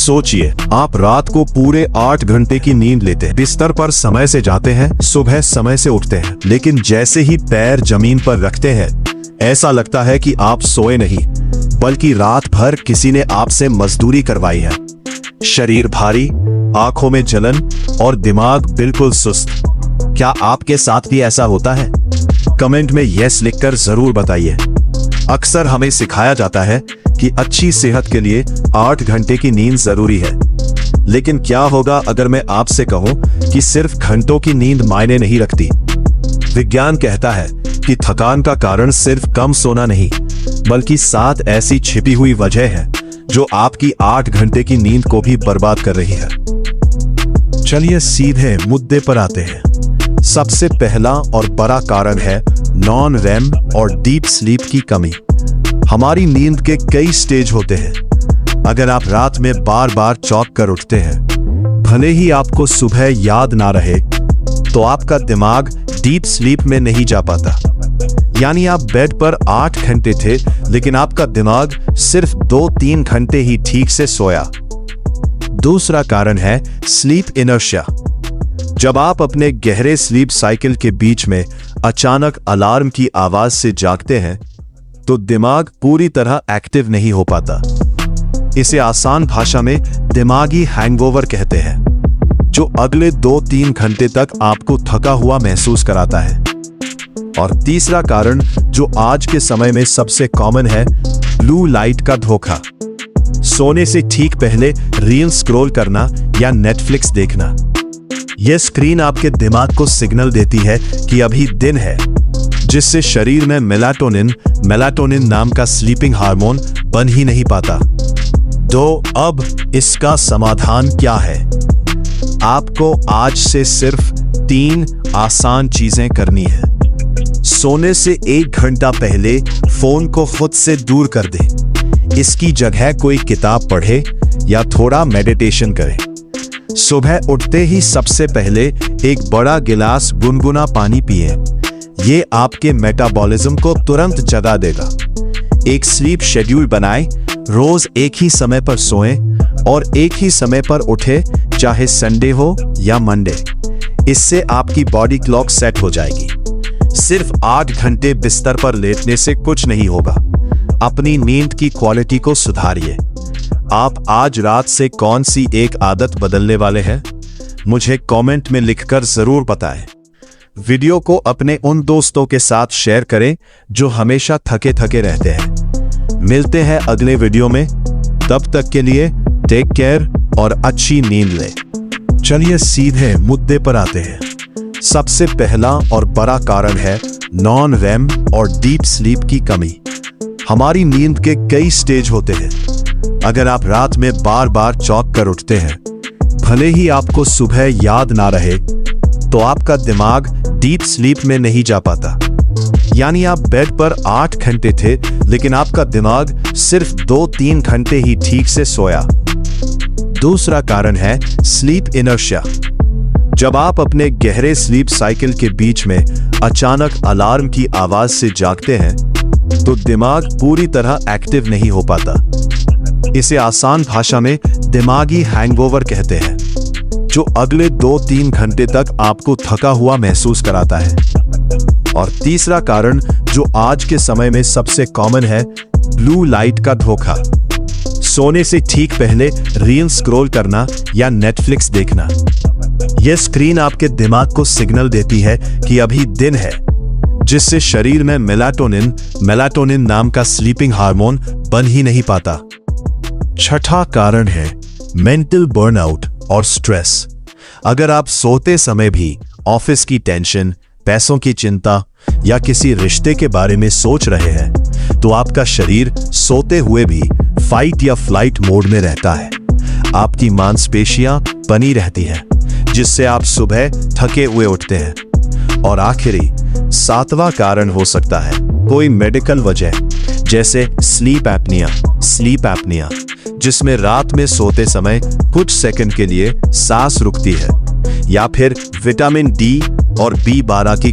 सोचिए, आप रात को पूरे 8 घंटे की नींद लेते हैं, बिस्तर पर समय से जाते हैं, सुबह समय से उठते हैं, लेकिन जैसे ही पैर जमीन पर रखते हैं ऐसा लगता है कि आप सोए नहीं बल्कि रात भर किसी ने आपसे मजदूरी करवाई है। शरीर भारी, आंखों में जलन और दिमाग बिल्कुल सुस्त। क्या आपके साथ भी ऐसा होता है? कमेंट में यस लिखकर जरूर बताइए। अक्सर हमें सिखाया जाता है कि अच्छी सेहत के लिए 8 घंटे की नींद जरूरी है, लेकिन क्या होगा अगर मैं आपसे कहूं कि सिर्फ घंटों की नींद मायने नहीं रखती। विज्ञान कहता है कि थकान का कारण सिर्फ कम सोना नहीं बल्कि 7 ऐसी छिपी हुई वजह है जो आपकी 8 घंटे की नींद को भी बर्बाद कर रही है। चलिए सीधे मुद्दे पर आते हैं। सबसे पहला और बड़ा कारण है नॉन रेम और डीप स्लीप की कमी। हमारी नींद के कई स्टेज होते हैं। अगर आप रात में बार बार चौंक कर उठते हैं, भले ही आपको सुबह याद ना रहे, तो आपका दिमाग डीप स्लीप में नहीं जा पाता। यानी आप बेड पर 8 घंटे थे लेकिन आपका दिमाग सिर्फ 2-3 घंटे ही ठीक से सोया। दूसरा कारण है स्लीप इनर्शिया। जब आप अपने गहरे स्लीप साइकिल के बीच में अचानक अलार्म की आवाज से जागते हैं तो दिमाग पूरी तरह एक्टिव नहीं हो पाता। इसे आसान भाषा में दिमागी हैंगओवर कहते हैं, जो अगले 2-3 घंटे तक आपको थका हुआ महसूस कराता है। और तीसरा कारण जो आज के समय में सबसे कॉमन है, ब्लू लाइट का धोखा। सोने से ठीक पहले रील स्क्रॉल करना या नेटफ्लिक्स देखना। यह स्क्रीन आपके दिमाग को सिग्नल देती है कि अभी दिन है, जिससे शरीर में मेलाटोनिन नाम का स्लीपिंग हार्मोन बन ही नहीं पाता। तो अब इसका समाधान क्या है? आपको आज से सिर्फ 3 आसान चीजें करनी है। सोने से 1 घंटा पहले फोन को खुद से दूर कर दें। इसकी जगह कोई किताब पढ़े या थोड़ा मेडिटेशन करें। सुबह उठते ही सबसे पहले एक बड़ा गिलास गुनगुना पानी पिए। ये आपके मेटाबॉलिज्म को तुरंत जगा देगा। एक स्लीप शेड्यूल बनाएं, रोज एक ही समय पर सोएं और एक ही समय पर उठें, चाहे संडे हो या मंडे। इससे आपकी बॉडी क्लॉक सेट हो जाएगी। सिर्फ 8 घंटे बिस्तर पर लेटने से कुछ नहीं होगा। अपनी नींद की क्वालिटी को सुधारिए। आप आज रात से कौन सी एक आदत बदलने वाले हैं? मुझे कमेंट में लिखकर जरूर बताएं। वीडियो को अपने उन दोस्तों के साथ शेयर करें जो हमेशा थके थके रहते हैं। मिलते हैं अगले वीडियो में। तब तक के लिए टेक केयर और अच्छी नींद लें। चलिए सीधे मुद्दे पर आते हैं। सबसे पहला और बड़ा कारण है नॉन रेम और डीप स्लीप की कमी। हमारी नींद के कई स्टेज होते हैं। अगर आप रात में बार बार चौंक कर उठते हैं, भले ही आपको सुबह याद ना रहे, तो आपका दिमाग डीप स्लीप में नहीं जा पाता। यानी आप बेड पर 8 घंटे थे लेकिन आपका दिमाग सिर्फ 2-3 घंटे ही ठीक से सोया। दूसरा कारण है स्लीप इनर्शिया। जब आप अपने गहरे स्लीप साइकिल के बीच में अचानक अलार्म की आवाज से जागते हैं तो दिमाग पूरी तरह एक्टिव नहीं हो पाता। इसे आसान भाषा में दिमागी हैंगओवर कहते हैं, जो अगले 2-3 घंटे तक आपको थका हुआ महसूस कराता है। और तीसरा कारण जो आज के समय में सबसे कॉमन है, ब्लू लाइट का धोखा। सोने से ठीक पहले रील स्क्रॉल करना या नेटफ्लिक्स देखना। यह स्क्रीन आपके दिमाग को सिग्नल देती है कि अभी दिन है, जिससे शरीर में मेलाटोनिन नाम का स्लीपिंग हार्मोन बन ही नहीं पाता। छठा कारण है मेंटल बर्नआउट और स्ट्रेस। अगर आप सोते समय भी ऑफिस की टेंशन, पैसों की चिंता या किसी रिश्ते के बारे में सोच रहे हैं, तो आपका शरीर सोते हुए भी फाइट या फ्लाइट मोड में रहता है। आपकी मांसपेशियां बनी रहती हैं, जिससे आप सुबह थके हुए उठते हैं। और आखिरी 7वां कारण हो सकता है कोई मेडिकल वजह, जैसे स्लीप एपनिया, जिसमें रात में सोते समय कुछ सेकंड के लिए सांस रुकती है, या फिर विटामिन डी और B12 की